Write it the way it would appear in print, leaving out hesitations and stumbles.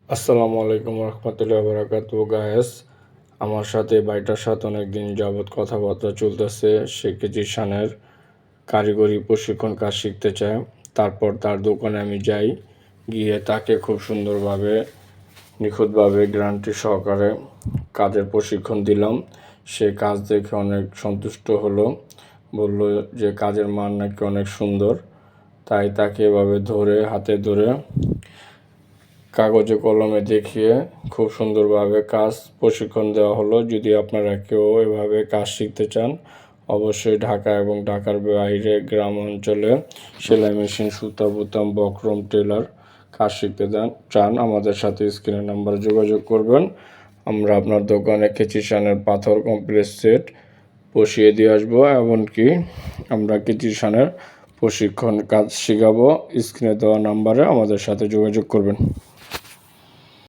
আসসালামু আলাইকুম রহমতুল্লাহ বারাকাতুহু গায়েস। আমার সাথে ভাইটার সাথে অনেকদিন যাবৎ কথাবার্তা চলতেছে। সে কিজিশানের কারিগরি প্রশিক্ষণ কাজ শিখতে চায়। তারপর তার দোকানে আমি যাই, গিয়ে তাকে খুব সুন্দরভাবে নিখুঁতভাবে গ্যারান্টি সহকারে কাজের প্রশিক্ষণ দিলাম। সে কাজ দেখে অনেক সন্তুষ্ট হলো, বলল যে কাজের মান নাকি অনেক সুন্দর। তাই তাকে এভাবে হাতে ধরে কাগজে কলমে দেখিয়ে খুব সুন্দরভাবে কাজ প্রশিক্ষণ দেওয়া হলো। যদি আপনারা কেউ এভাবে কাজ শিখতে চান, অবশ্যই ঢাকা এবং ঢাকার বাইরে গ্রাম অঞ্চলে সেলাই মেশিন, সুতা বুতাম, বক্রম, টেলার কাজ শিখতে চান, আমাদের সাথে স্ক্রিনের নাম্বারে যোগাযোগ করবেন। আমরা আপনার দোকানে কিজিশানের পাথর কমপ্লিট সেট বসিয়ে দিয়ে আসবো। এমনকি আমরা কিজিশানের প্রশিক্ষণ কাজ শেখাবো। স্ক্রিনে দেওয়া নাম্বারে আমাদের সাথে যোগাযোগ করবেন।